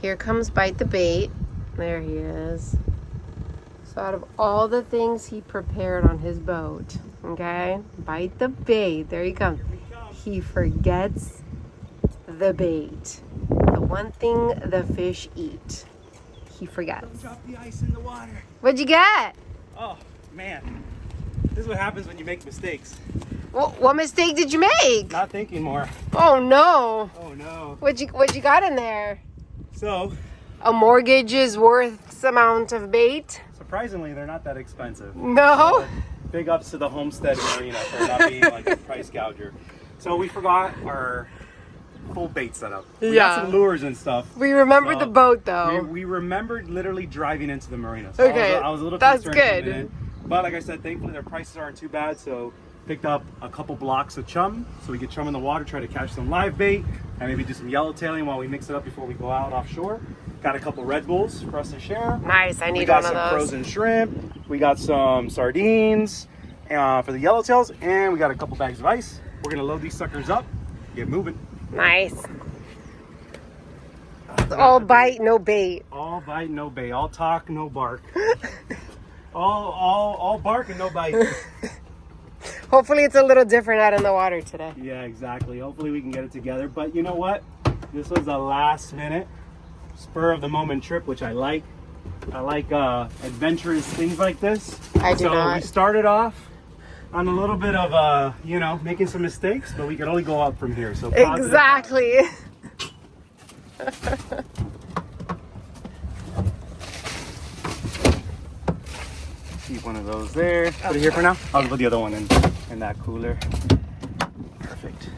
Here comes Bite the Bait. There he is. So out of all the things he prepared on his boat, okay, Bite the Bait, there he comes. He forgets the bait. The one thing the fish eat. He forgets. Don't drop the ice in the water. What'd you get? Oh, man. This is what happens when you make mistakes. Well, what mistake did you make? Not thinking more. Oh no. Oh no. What'd you got in there? So, A mortgage's worth amount of bait? surprisingly, they're not that expensive. No. So, big ups to the Homestead Marina for not being like a price gouger. So we forgot our full bait setup. We got some lures and stuff. We remembered So the boat though. We remembered literally driving into the marina. So Okay, I was a little that's concerned good. coming in. But like I said, thankfully their prices aren't too bad. So picked up a couple blocks of chum so we get chum in the water, try to catch some live bait, and maybe do some yellowtailing while we mix it up before we go out offshore. Got a couple Red Bulls for us to share. Nice, I need We got one of some those. frozen shrimp. We got some sardines for the yellowtails, and we got a couple bags of ice. We're gonna load these suckers up, get moving. Nice. All bite, no bait. All bite, no bait. All talk, no bark. all bark and no bite. Hopefully it's a little different out in the water today. Yeah, exactly. Hopefully we can get it together. But you know what? This was a last minute, spur of the moment trip, which I like. I like adventurous things like this. I do not. So we started off on a little bit of, you know, making some mistakes, but we can only go up from here. So positive. Exactly. Keep one of those there. Put it here for now. I'll put the other one in that cooler. Perfect.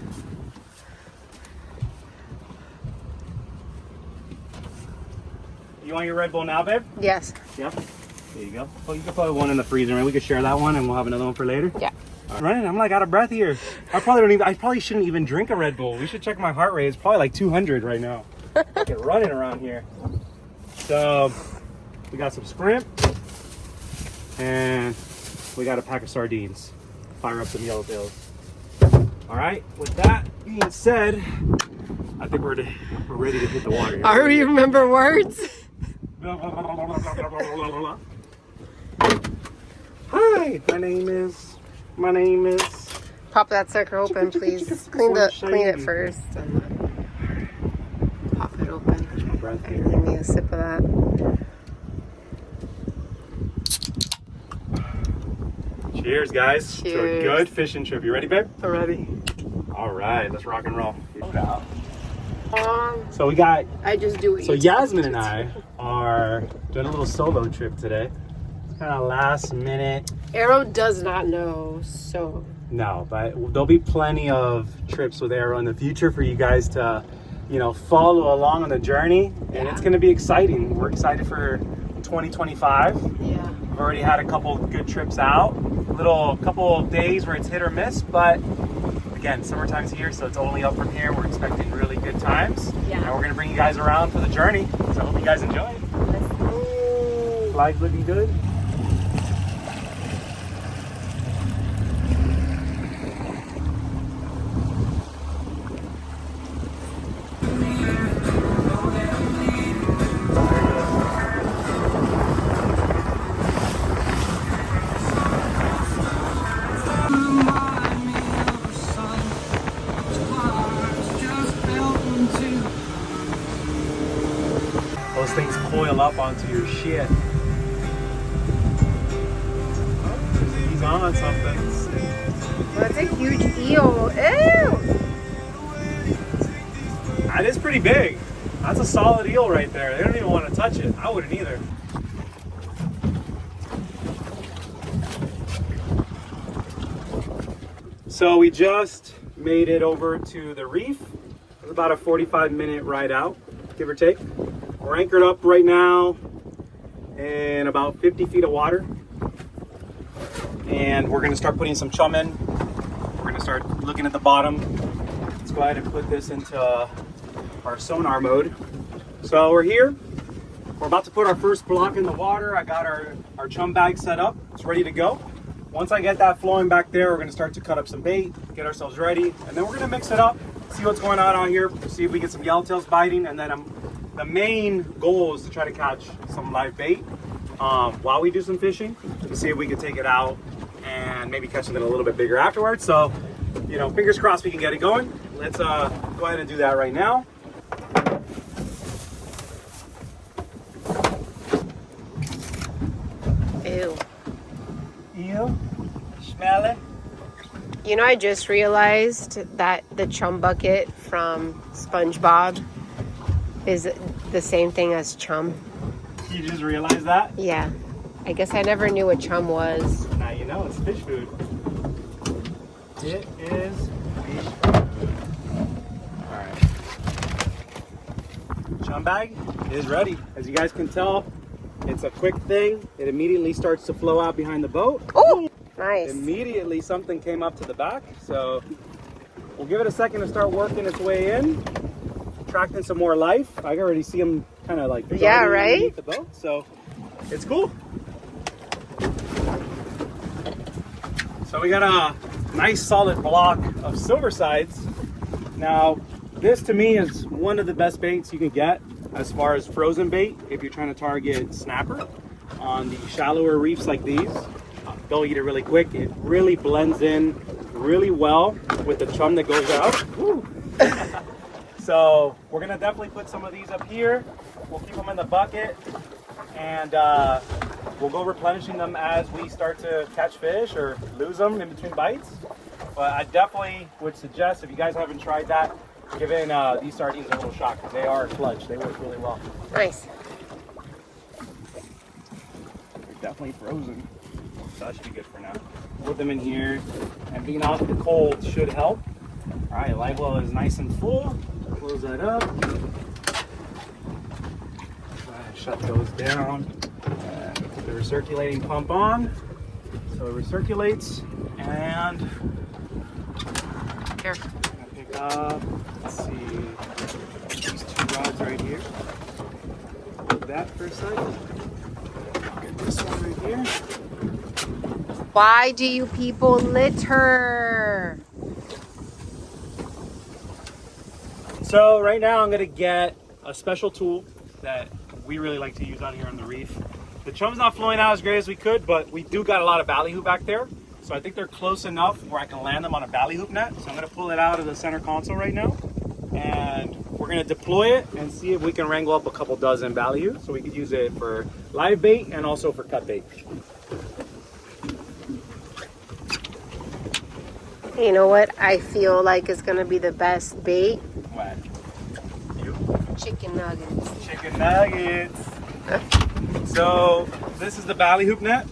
You want your Red Bull now, babe? Yes. Yep. There you go. Well, you can put one in the freezer, and we can share that one, and we'll have another one for later. Yeah. I'm running. I'm like out of breath here. I probably shouldn't even drink a Red Bull. We should check my heart rate. It's probably like 200 right now. I get running around here. So we got some shrimp, and we got a pack of sardines. Fire up some yellowtails. All right. With that being said, I think we're ready to hit the water here. I already remember words. Hi, my name is. Pop that sucker open, please. Clean it first. And then pop it open. Breath Okay, here. give me a sip of that. Cheers, guys. To a Cheers. good fishing trip. You ready, babe? I'm ready. All right, let's rock and roll. So we got. I just do it. So Yasmin and I are doing a little solo trip today. It's kind of last minute. Arrow does not know, so. No, but there'll be plenty of trips with Arrow in the future for you guys to, you know, follow along on the journey, and it's going to be exciting. We're excited for 2025. Yeah. We've already had a couple good trips out, couple of days where it's hit or miss, but again, summertime's here, so it's only up from here. We're expecting really good times, Yeah. and we're going to bring you guys around for the journey. So I hope you guys enjoy it. Let's go. Flags looking good. Those things coil up onto your shit. Oh, he's on something. That's a huge eel. Ew! That is pretty big. That's a solid eel right there. They don't even want to touch it. I wouldn't either. So we just made it over to the reef. It was about a 45-minute ride out, give or take. We're anchored up right now in about 50 feet of water. And we're gonna start putting some chum in. We're gonna start looking at the bottom. Let's go ahead and put this into our sonar mode. So we're here. We're about to put our first block in the water. I got our chum bag set up. It's ready to go. Once I get that flowing back there, we're gonna start to cut up some bait, get ourselves ready, and then we're gonna mix it up, see what's going on out here, see if we get some yellowtails biting, and then I'm the main goal is to try to catch some live bait while we do some fishing to see if we can take it out and maybe catch something a little bit bigger afterwards. So, you know, fingers crossed we can get it going. Let's go ahead and do that right now. Ew. Ew. Smell it. You know, I just realized that the chum bucket from SpongeBob is the same thing as chum. You just realized that? Yeah. I guess I never knew what chum was. Now you know, it's fish food. It is fish food. Alright. Chum bag is ready. As you guys can tell, it's a quick thing. It immediately starts to flow out behind the boat. Oh, nice. Immediately something came up to the back. So we'll give it a second to start working its way in. Attracting some more life. I can already see them kind of like underneath the boat. So it's cool. So we got a nice solid block of silver sides. Now, this to me is one of the best baits you can get as far as frozen bait if you're trying to target snapper on the shallower reefs like these. They'll eat it really quick. It really blends in really well with the chum that goes out. Woo. So we're gonna definitely put some of these up here. We'll keep them in the bucket and we'll go replenishing them as we start to catch fish or lose them in between bites. But I definitely would suggest, if you guys haven't tried that, giving these sardines a little shot because they are clutch. They work really well. Nice. They're definitely frozen. So that should be good for now. Put them in here, and being out in the cold should help. All right, live well is nice and full. Close that up. Shut those down. Put the recirculating pump on. So it recirculates, and Here. pick up, let's see, these two rods right here. Put that for a second. Get this one right here. Why do you people litter? So right now I'm gonna get a special tool that we really like to use out here on the reef. The chum's not flowing out as great as we could, but we do got a lot of ballyhoop back there. So I think they're close enough where I can land them on a ballyhoop net. So I'm gonna pull it out of the center console right now. And we're gonna deploy it and see if we can wrangle up a couple dozen ballyhoop so we could use it for live bait and also for cut bait. You know what I feel like is going to be the best bait? What? You? Chicken nuggets. Chicken nuggets. So this is the ballyhoop net.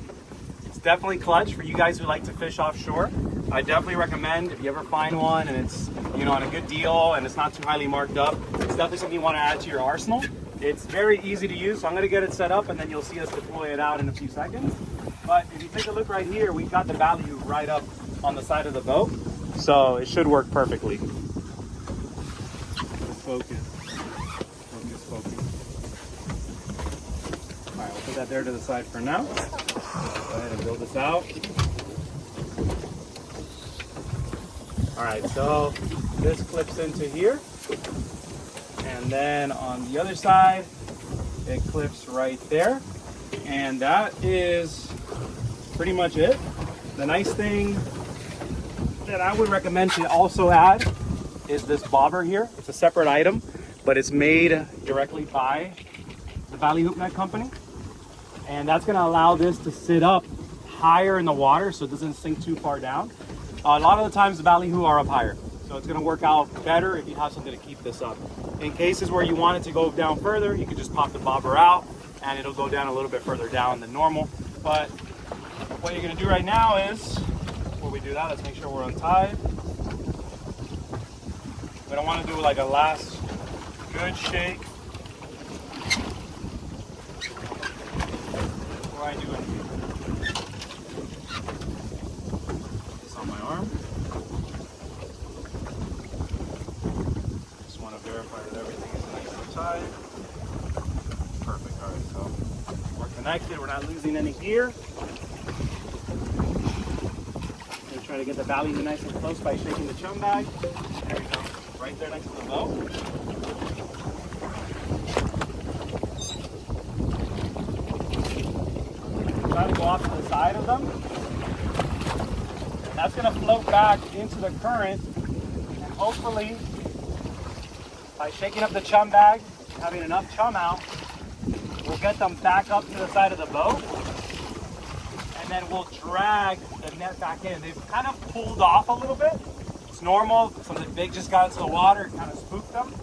It's definitely clutch for you guys who like to fish offshore. I definitely recommend if you ever find one and it's, you know, on a good deal and it's not too highly marked up, it's definitely something you want to add to your arsenal. It's very easy to use, so I'm going to get it set up and then you'll see us deploy it out in a few seconds. But if you take a look right here, we got the ballyhoop right up on the side of the boat, so it should work perfectly. Focus. Focus, focus. All right, we'll put that there to the side for now. Go ahead and build this out. All right, so this clips into here, and then on the other side, it clips right there, and that is pretty much it. The nice thing that I would recommend to also add is this bobber here. It's a separate item, but it's made directly by the Ballyhoop Net company. And that's gonna allow this to sit up higher in the water so it doesn't sink too far down. A lot of the times the ballyhoo are up higher. So it's gonna work out better if you have something to keep this up. In cases where you want it to go down further, you can just pop the bobber out and it'll go down a little bit further down than normal. But what you're gonna do right now is, before we do that, let's make sure we're untied. We don't want to do like a last good shake before I do anything. This on my arm. Just want to verify that everything is nice and tight. Perfect. All right, so we're connected. We're not losing any gear. Try to get the ballyhoo nice and close by shaking the chum bag. There we go. Right there next to the boat. kind of go off to the side of them. That's going to float back into the current, and hopefully by shaking up the chum bag, having enough chum out, we'll get them back up to the side of the boat, and then we'll drag the net back in. They've kind of pulled off a little bit. It's normal, something big just got into the water, it kind of spooked them,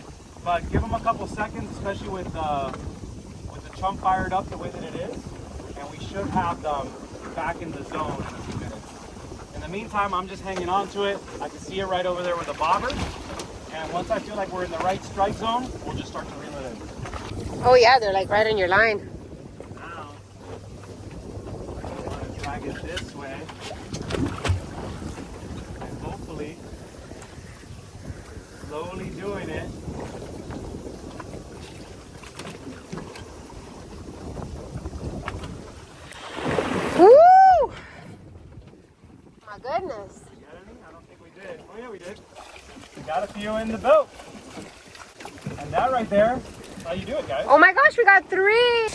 but give them a couple seconds, especially with the chum fired up the way that it is, and we should have them back in the zone in a few minutes. In the meantime, I'm just hanging on to it. I can see it right over there with the bobber, and once I feel like we're in the right strike zone, we'll just start to reel it in. Oh yeah, they're like right on your line. Now, I want to drag it this way, and hopefully, slowly doing it. Woo! My goodness. Did we get any? I don't think we did. Oh yeah, we did. We got a few in the boat. And that right there, that's how you do it, guys. Oh my gosh, we got 3.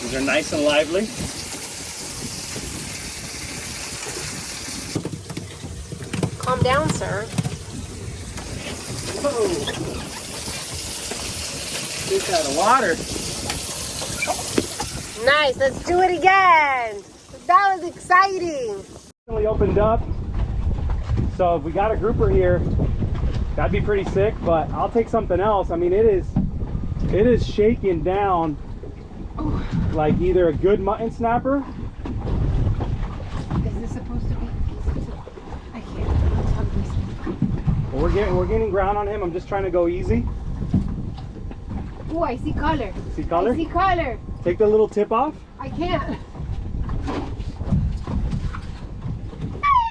These are nice and lively. Calm down, sir. Whoa. Fish out of water. Nice, let's do it again. That was exciting. Really opened up. So if we got a grouper here, that'd be pretty sick, but I'll take something else. I mean, it is shaking down like either a good mutton snapper. Is this supposed to be? I can't. We're getting ground on him. I'm just trying to go easy. Oh, I see color. See color? I see color. Take the little tip off. I can't.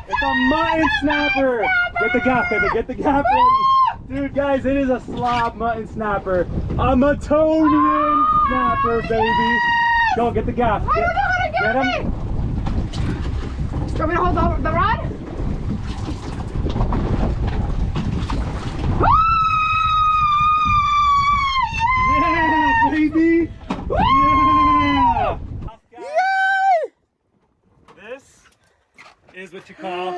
It's a mutton snapper. Get the gaff, baby. Get the gaff ready. Dude, guys, it is a slob mutton snapper. A Metonian snapper, baby. Go, get the gaff. I don't know how to get it. Do you want me to hold the rod? Yeah, baby. Yeah. This is what you call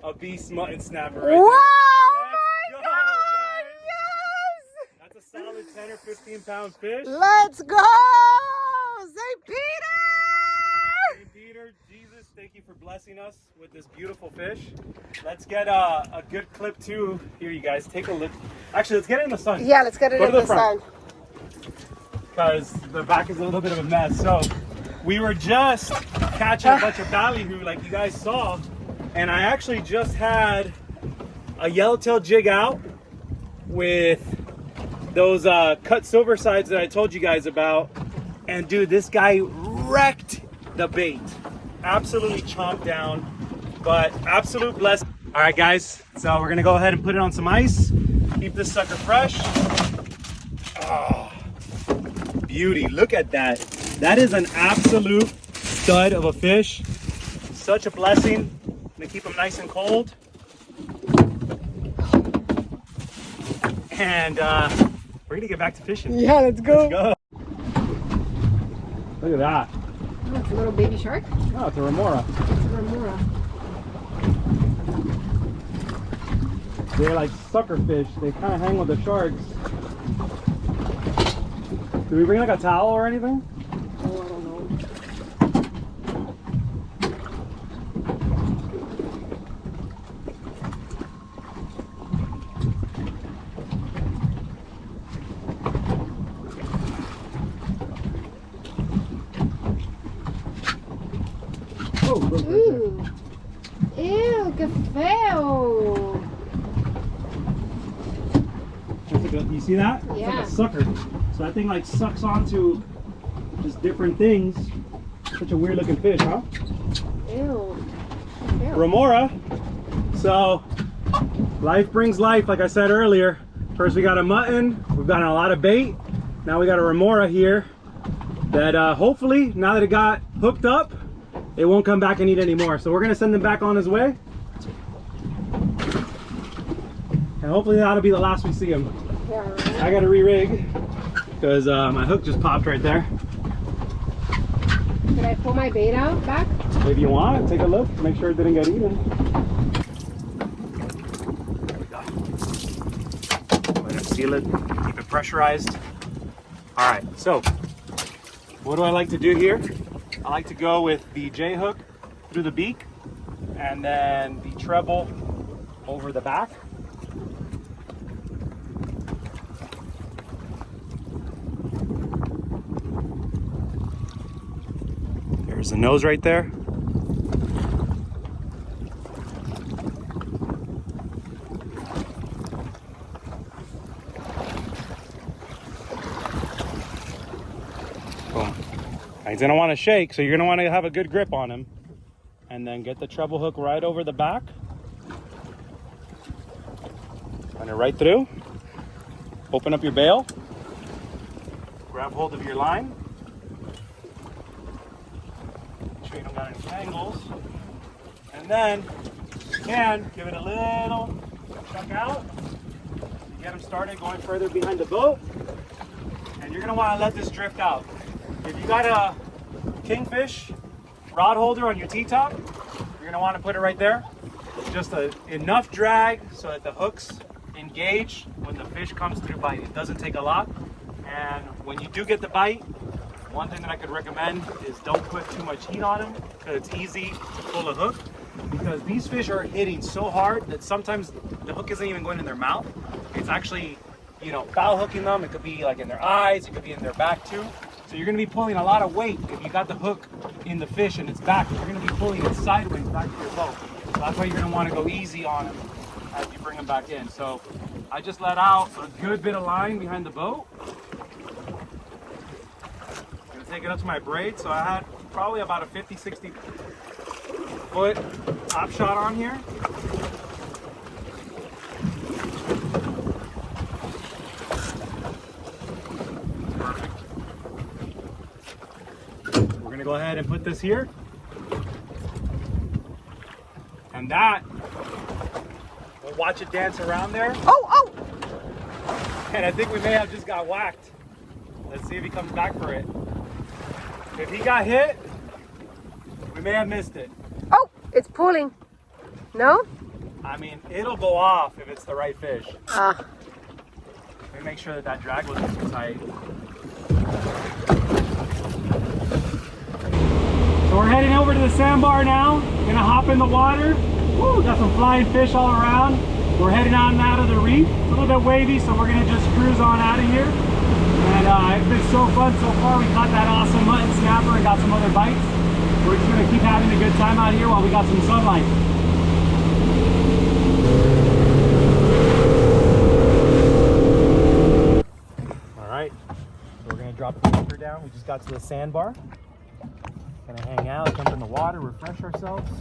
a beast mutton snapper right Whoa! there. Oh my God! Yes! That's a solid 10 or 15 pound fish. Let's go! St. Peter! St. Peter, Jesus, thank you for blessing us with this beautiful fish. Let's get a good clip too. Here, you guys, take a look. Actually, let's get it in the sun. Yeah, let's get it in the sun. Because the back is a little bit of a mess. So we were just catching a bunch of ballyhoo like you guys saw, and I actually just had a yellowtail jig out with those cut silver sides that I told you guys about, and dude, this guy wrecked the bait. Absolutely chomped down, but absolute blessing. All right, guys, so we're gonna go ahead and put it on some ice, keep this sucker fresh. Oh, beauty, look at that. That is an absolute stud of a fish. Such a blessing. I'm gonna keep them nice and cold. And we're gonna get back to fishing. Yeah, let's go. Let's go. Look at that. Oh, it's a little baby shark. Oh, it's a remora. It's a remora. They're like sucker fish. They kind of hang with the sharks. Do we bring like a towel or anything? Oh, I don't know. Oh, look right there. Ew, que feo. That's like you see that? It's Yeah. like a sucker. So that thing like sucks onto just different things. Such a weird looking fish, huh? Ew. Remora. So life brings life, like I said earlier. First we got a mutton, we've gotten a lot of bait. Now we got a remora here that hopefully, now that it got hooked up, it won't come back and eat anymore. So we're gonna send him back on his way. And hopefully that'll be the last we see him. Yeah, right. I gotta re-rig. because my hook just popped right there. Did I pull my bait out back? If you want, take a look, make sure it didn't get eaten. There we go. Go ahead and seal it, keep it pressurized. All right, so what do I like to do here? I like to go with the J hook through the beak and then the treble over the back. There's the nose right there. Boom. He's gonna want to shake, so you're gonna want to have a good grip on him. And then get the treble hook right over the back. Run it right through. Open up your bail. Grab hold of your line. Make sure you don't got any tangles. And then you can give it a little chuck out. You get him started going further behind the boat. And you're gonna want to let this drift out. If you got a kingfish rod holder on your T-top, you're gonna want to put it right there. Just enough drag so that the hooks engage when the fish comes through bite. It doesn't take a lot. And when you do get the bite, one thing that I could recommend is don't put too much heat on them, because it's easy to pull a hook. Because these fish are hitting so hard that sometimes the hook isn't even going in their mouth. It's actually, you know, foul hooking them. It could be like in their eyes, it could be in their back too. So you're gonna be pulling a lot of weight. If you got the hook in the fish and its back, you're gonna be pulling it sideways back to your boat. So that's why you're gonna wanna go easy on them as you bring them back in. So I just let out a good bit of line behind the boat. I'm gonna take it up to my braid. So I had probably about a 50, 60 foot top shot on here. We're gonna go ahead and put this here. And that, we'll watch it dance around there. Oh! And I think we may have just got whacked. Let's see if he comes back for it. If he got hit, we may have missed it. Oh! It's pulling. No? I mean, it'll go off if it's the right fish. Ah. Let me make sure that that drag wasn't too tight. So we're heading over to the sandbar now. Gonna hop in the water. Woo, got some flying fish all around. We're heading on out of the reef. It's a little bit wavy, so we're gonna just cruise on out of here. And it's been so fun so far. We caught that awesome mutton snapper and got some other bites. We're just gonna keep having a good time out here while we got some sunlight. All right, so we're gonna drop the anchor down. We just got to the sandbar. Gonna hang out, jump in the water, refresh ourselves.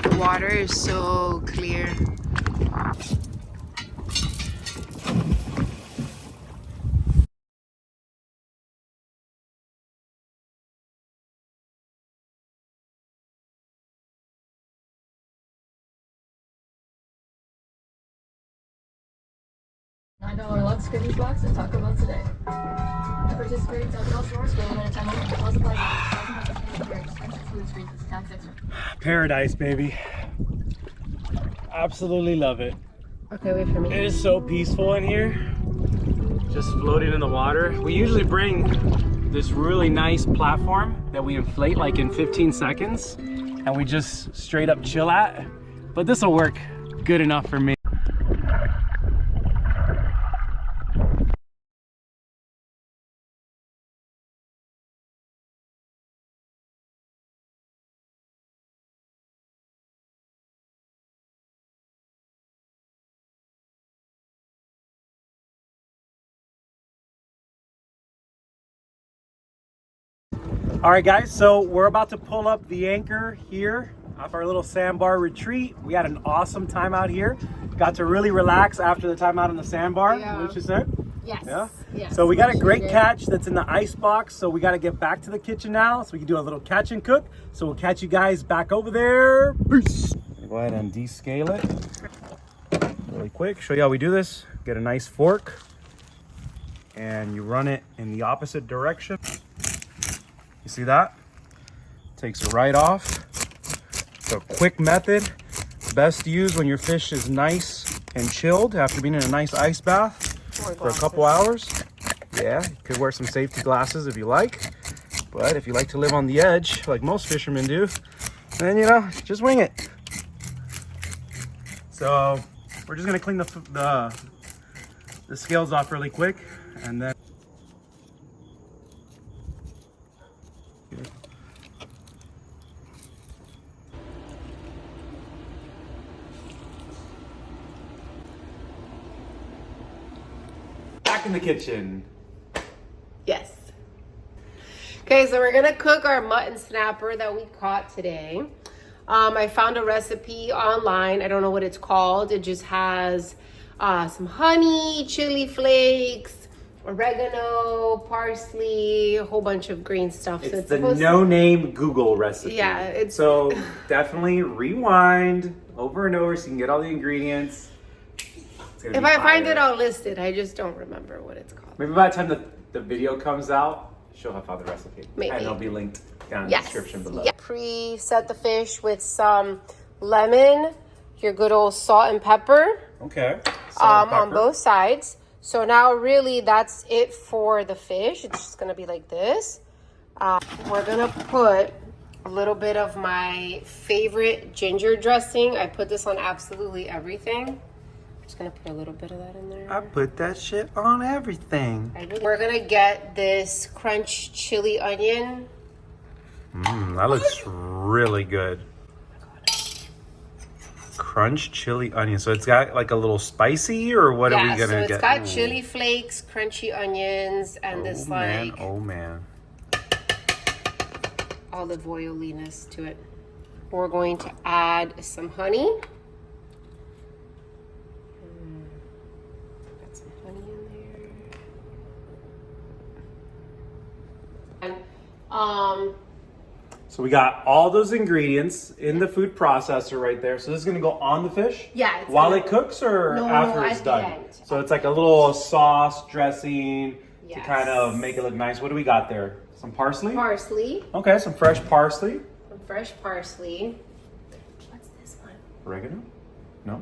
The water is so clear. $9 Lux goodies box at Taco Bell today. Participating Taco Bell stores for a limited time only. Plus apply. Paradise, baby. Absolutely love it. Okay, wait for me. It is so peaceful in here. Just floating in the water. We usually bring this really nice platform that we inflate like in 15 seconds and we just straight up chill at. But this will work good enough for me. All right, guys, so we're about to pull up the anchor here off our little sandbar retreat. We had an awesome time out here. Got to really relax after the time out on the sandbar. Yeah. What you said? Yes. Yeah. Yes. So we got a great catch that's in the ice box. So we got to get back to the kitchen now so we can do a little catch and cook. So we'll catch you guys back over there. Peace. Go ahead and descale it really quick. Show you how we do this. Get a nice fork. and you run it in the opposite direction. You see that? Takes it right off. It's a quick method. Best to use when your fish is nice and chilled after being in a nice ice bath for a couple hours. Yeah, you could wear some safety glasses if you like. But if you like to live on the edge, like most fishermen do, then, you know, just wing it. So we're just gonna clean the scales off really quick, and then back in the kitchen. Yes. Okay, so we're gonna cook our mutton snapper that we caught today. I found a recipe online. I don't know what it's called. It just has some honey, chili flakes, oregano, parsley, a whole bunch of green stuff. It's so it's the no-name Google recipe. Yeah, it's so definitely rewind over and over so you can get all the ingredients. If I find it, I'll list it. I just don't remember what it's called. Maybe by the time the video comes out, she'll have found the recipe. Maybe. And it'll be linked down in the description below. Yeah. Pre-set the fish with some lemon, your good old salt and pepper. Okay. On both sides. So now really that's it for the fish. It's just gonna be like this. We're gonna put a little bit of my favorite ginger dressing. I put this on absolutely everything. Just gonna put a little bit of that in there. I put that shit on everything. We're gonna get this crunch chili onion. That looks really good. Crunch chili onion. So it's got like a little spicy, or what are we gonna so get? it's got chili flakes, crunchy onions, and this like olive oiliness to it. We're going to add some honey. Got some honey in there. So we got all those ingredients in the food processor right there. So this is gonna go on the fish? Yeah. While it cooks, or after it's done? So it's like a little sauce dressing to kind of make it look nice. What do we got there? Some parsley? Parsley. Okay, some fresh parsley. Some fresh parsley. What's this one? Oregano? No?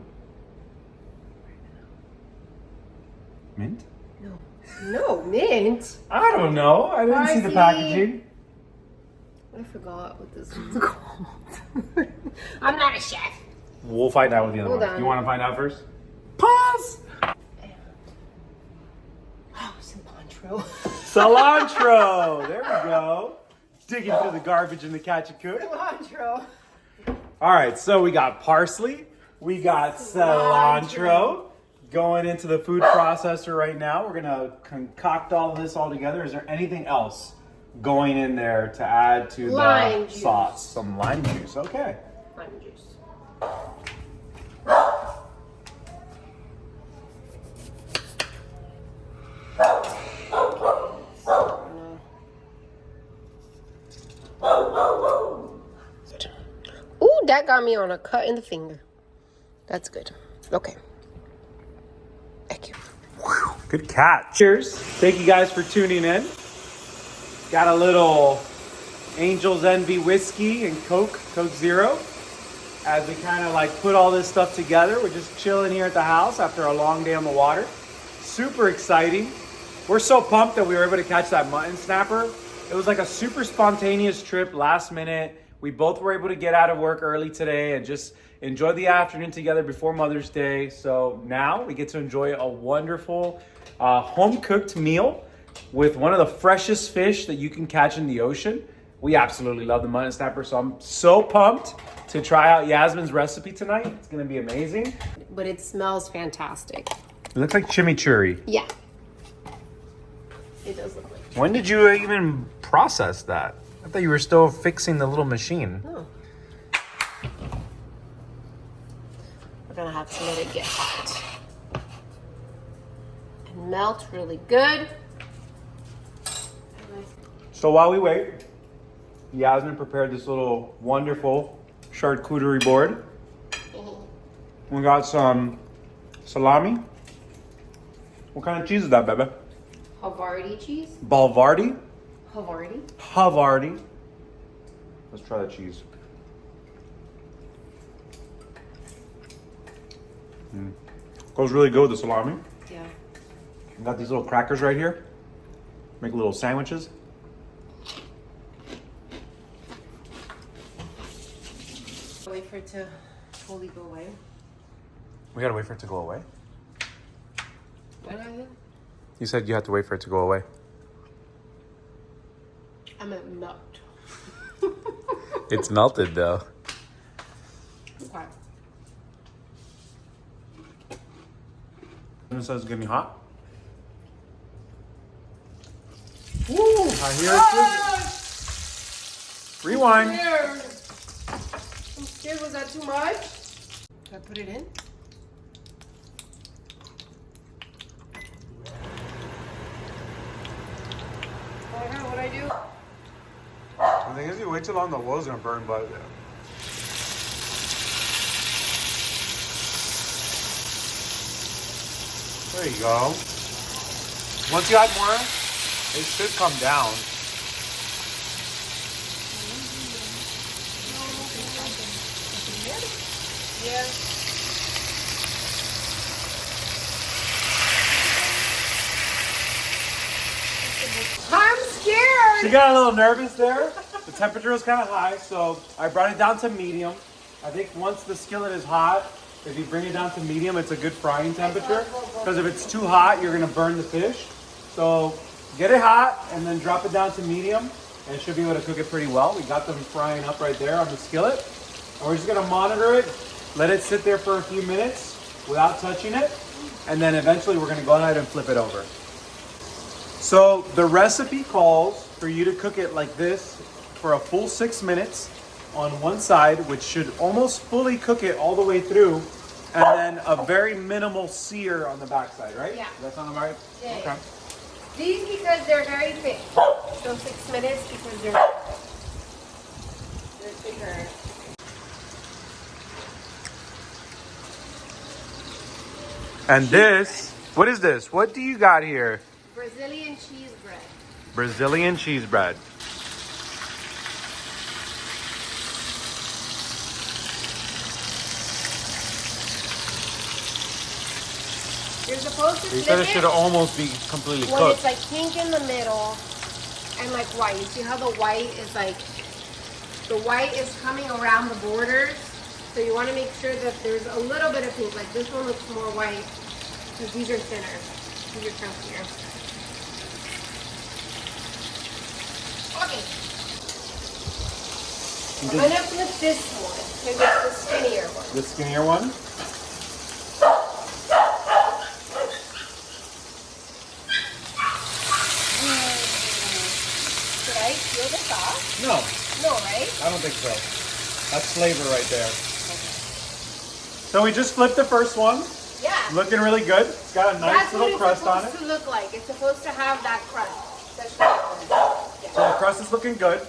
Mint? No. No, mint. I don't know. I didn't see the packaging. I forgot what this one's called. I'm not a chef. We'll find out with the other Hold one. on. You want to find out first? Pause! Oh, cilantro. Cilantro! There we go. Digging through the garbage in the catch and cook. Cilantro. All right, so we got parsley. We got cilantro. Going into the food processor right now. We're going to concoct all of this all together. Is there anything else going in there to add to the sauce? Some lime juice. Okay. Lime juice. Ooh, that got me on a cut in the finger. That's good. Okay. Thank you. Good catch. Cheers. Thank you guys for tuning in. Got a little Angel's Envy whiskey and Coke Zero. As we kind of like put all this stuff together. We're just chilling here at the house after a long day on the water. Super exciting. We're so pumped that we were able to catch that mutton snapper. It was like a super spontaneous trip, last minute. We both were able to get out of work early today and just enjoy the afternoon together before Mother's Day. So now we get to enjoy a wonderful home-cooked meal with one of the freshest fish that you can catch in the ocean. We absolutely love the mutton snapper, so I'm so pumped to try out Yasmin's recipe tonight. It's gonna be amazing. But it smells fantastic. It looks like chimichurri. Yeah. It does look like. When did you even process that? I thought you were still fixing the little machine. Oh. We're gonna have to let it get hot and melt really good. So while we wait, Yasmin prepared this little wonderful charcuterie board. We got some salami. What kind of cheese is that, baby? Havarti cheese? Balvardi? Havarti? Havarti. Let's try the cheese. Goes really good with the salami. Yeah. Got these little crackers right here. Make little sandwiches. Wait for it to fully go away. We gotta wait for it to go away. What are you? You said you had to wait for it to go away. I'm at melt. It's melted though. Okay. And it says it's getting hot. Woo! I hear it. Rewind. I'm scared. Was that too much? Should I put it in? Oh no, what'd I do? The thing is, you wait too long, the oil's gonna burn, but there you go. Once you add more, it should come down. Yeah. I'm scared. She got a little nervous there. The temperature was kind of high, so I brought it down to medium. I think once the skillet is hot, if you bring it down to medium, it's a good frying temperature. Because if it's too hot, you're gonna burn the fish. So get it hot and then drop it down to medium, and it should be able to cook it pretty well. We got them frying up right there on the skillet. And we're just gonna monitor it, let it sit there for a few minutes without touching it, and then eventually we're gonna go ahead and flip it over. So the recipe calls for you to cook it like this for a full 6 minutes on one side, which should almost fully cook it all the way through, and then a very minimal sear on the backside, right? Yeah. Does that sound right? Yeah. Okay. These because they're very thick. So 6 minutes because they're thicker. And this, what is this? What do you got here? Brazilian cheese bread. Brazilian cheese bread. You're supposed to You flip said it should almost be completely when cooked. it's like pink in the middle and like white. You see how the white is like, the white is coming around the borders. So you want to make sure that there's a little bit of pink. Like this one looks more white because these are thinner. These are chunkier. Okay. I'm gonna flip this one because it's the skinnier one. The skinnier one? Should I peel this off? No, No, right? I don't think so. That's flavor right there. So we just flipped the first one. Yeah. Looking really good. It's got a nice That's little what it's crust on it. supposed to look like. It's supposed to have that crust. That's yeah. So the crust is looking good.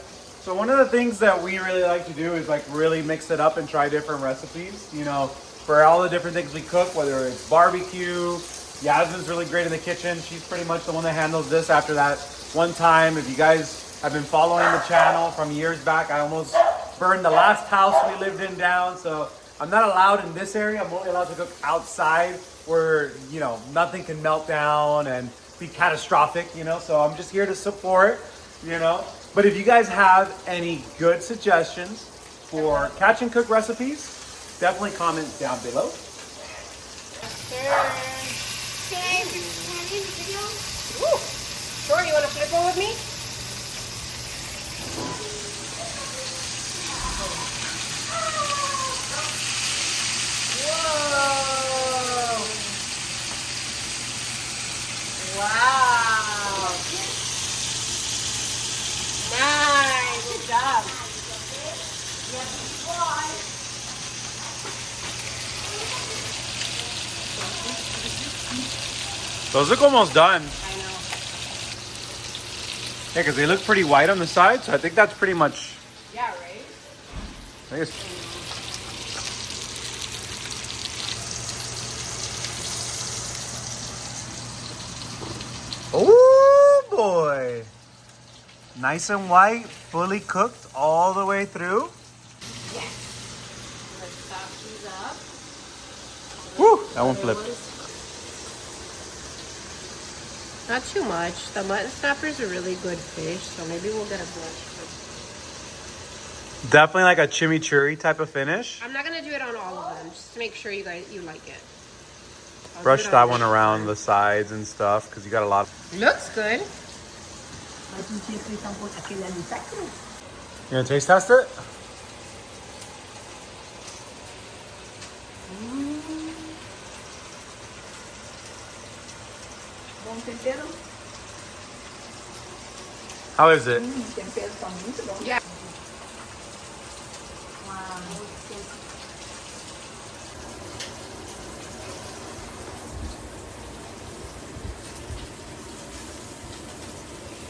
So one of the things that we really like to do is like really mix it up and try different recipes. You know, for all the different things we cook, whether it's barbecue. Yasmin's really great in the kitchen. She's pretty much the one that handles this after that one time. If you guys have been following the channel from years back, I almost burned the last house we lived in down. So I'm not allowed in this area. I'm only allowed to cook outside where, you know, nothing can melt down and be catastrophic, you know. So I'm just here to support, you know. But if you guys have any good suggestions for catch and cook recipes, definitely comment down below. Can I end the video? Ooh. Sure, you want to flip one with me? Whoa! Wow! Nice! Good job! Those look almost done. I know. Yeah, because they look pretty white on the side, so I think that's pretty much. Yeah, right? I guess. Ooh! Nice and white, fully cooked all the way through. Yes. Let's top these up. Woo! That one flipped. Not too much. The mutton snappers are really good fish, so maybe we'll get a bunch. Definitely like a chimichurri type of finish. I'm not gonna do it on all of them, just to make sure you like it. Brush that one around the sides and stuff because you got a lot. Looks good. You gonna taste test it? How is it? Yeah.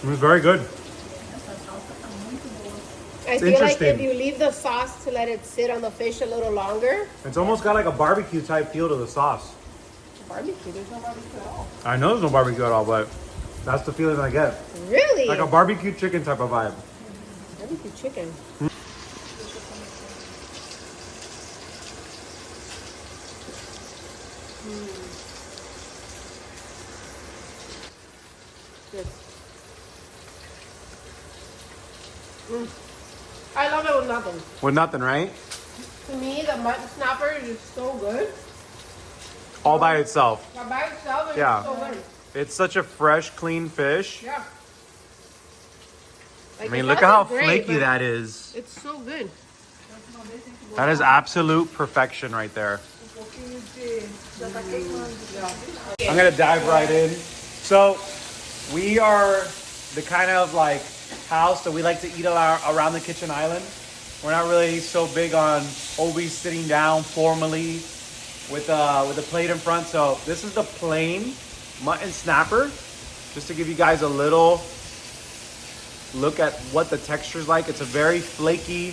It was very good. I feel like interesting. if you leave the sauce to let it sit on the fish a little longer. It's almost got like a barbecue type feel to the sauce. Barbecue? There's no barbecue at all. I know there's no barbecue at all, but that's the feeling I get. Really? Like a barbecue chicken type of vibe. Barbecue chicken. Good. I love it with nothing. With nothing, right? To me, the mutton snapper is just so good. All by itself. But by itself, it's Yeah. so good. It's such a fresh, clean fish. Yeah. Like, I mean, it look at how doesn't flaky but that is. It's so good. That is absolute perfection right there. I'm gonna dive right in. So we are the kind of like house that we like to eat around the kitchen island. We're not really so big on always sitting down formally with a plate in front. So this is the plain mutton snapper, just to give you guys a little look at what the texture is like. It's a very flaky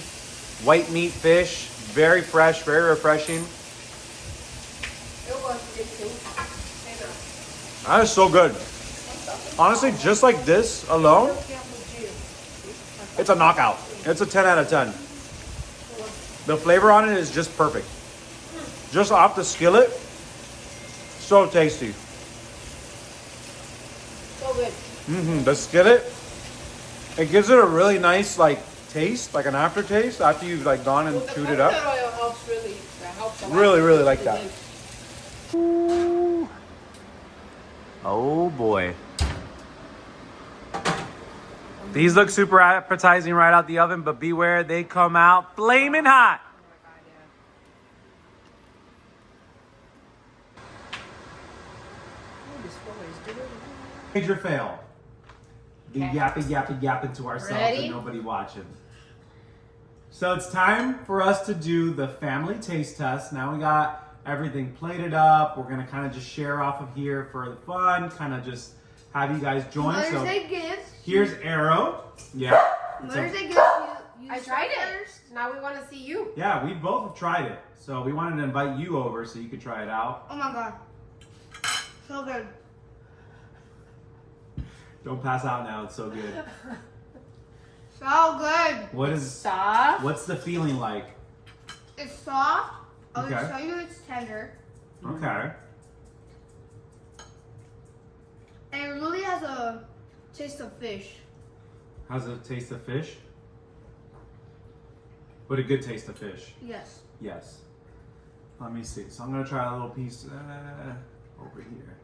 white meat fish, very fresh, very refreshing. That is so good. Honestly, just like this alone, it's a knockout. It's a 10 out of 10. The flavor on it is just perfect. Just off the skillet, so tasty. So good. The skillet, it gives it a really nice like taste, like an aftertaste after you've like gone and chewed it up. Coconut oil helps really. That helps a lot. Really like that. Good. Ooh. Oh boy. These look super appetizing right out the oven, but beware, they come out flaming hot. Major fail. The yapping to ourselves Ready? and nobody watching. So it's time for us to do the family taste test. Now we got everything plated up. We're gonna kind of just share off of here for the fun, kind of just have you guys join. Mother's So Day gifts. here's Arrow. Yeah. Mother's Day gifts. You I tried it. Now we want to see you. Yeah, we both have tried it. So we wanted to invite you over so you could try it out. Oh my god. So good. Don't pass out now, it's so good. So good. Soft. What's the feeling like? It's soft. I'll Okay. show you it's tender. Okay. And it really has a taste of fish. How's it taste of fish? But a good taste of fish. Yes. Yes. Let me see. So I'm gonna try a little piece over here.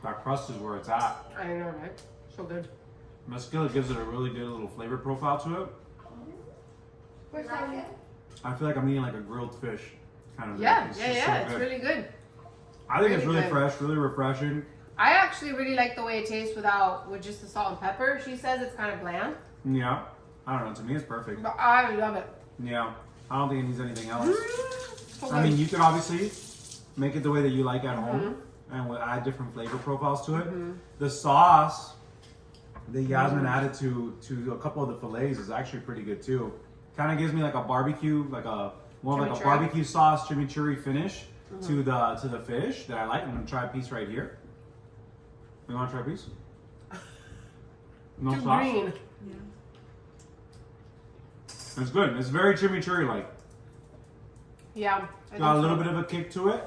That crust is where it's at. I know, right? So good. My skillet gives it a really good little flavor profile to it. Where's that? I feel like I'm eating like a grilled fish kind of. Yeah, It's yeah, just yeah. so It's good. really good. I think it's really really good. fresh, really refreshing. I actually really like the way it tastes with just the salt and pepper. She says it's kind of bland, Yeah. I don't know. To me, it's perfect. but I love it. Yeah. I don't think it needs anything else. So I mean, good. you can obviously make it the way that you like at home, and we'll add different flavor profiles to it. The sauce that Yasmin added to a couple of the fillets is actually pretty good too. Kind of gives me like a barbecue, like a more like a Chimichurri? barbecue sauce chimichurri finish. to the fish that I like. I'm gonna try a piece right here. You want to try a piece? No Too sauce. green. It's good. It's very chimichurri like. Yeah. Got a little bit of a kick to it,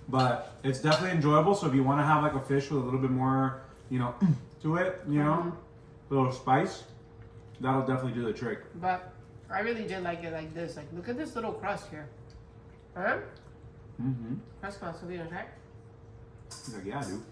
but it's definitely enjoyable. So if you want to have like a fish with a little bit more, you know, to it, you know, a little spice, that'll definitely do the trick. But I really did like it like this. Like, look at this little crust here. Huh? Crust comes with it, right? He's like, yeah, dude.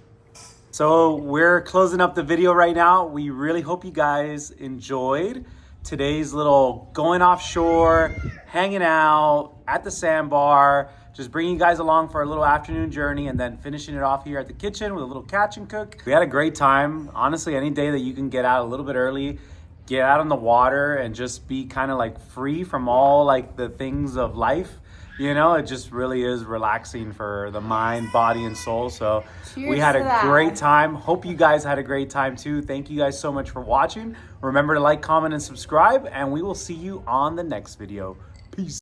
So we're closing up the video right now. We really hope you guys enjoyed today's little going offshore, hanging out at the sandbar, just bringing you guys along for a little afternoon journey and then finishing it off here at the kitchen with a little catch and cook. We had a great time. Honestly, any day that you can get out a little bit early, get out on the water and just be kind of like free from all like the things of life. You know, it just really is relaxing for the mind, body, and soul. So we had a great time. Hope you guys had a great time too. Thank you guys so much for watching. Remember to like, comment, and subscribe, and we will see you on the next video.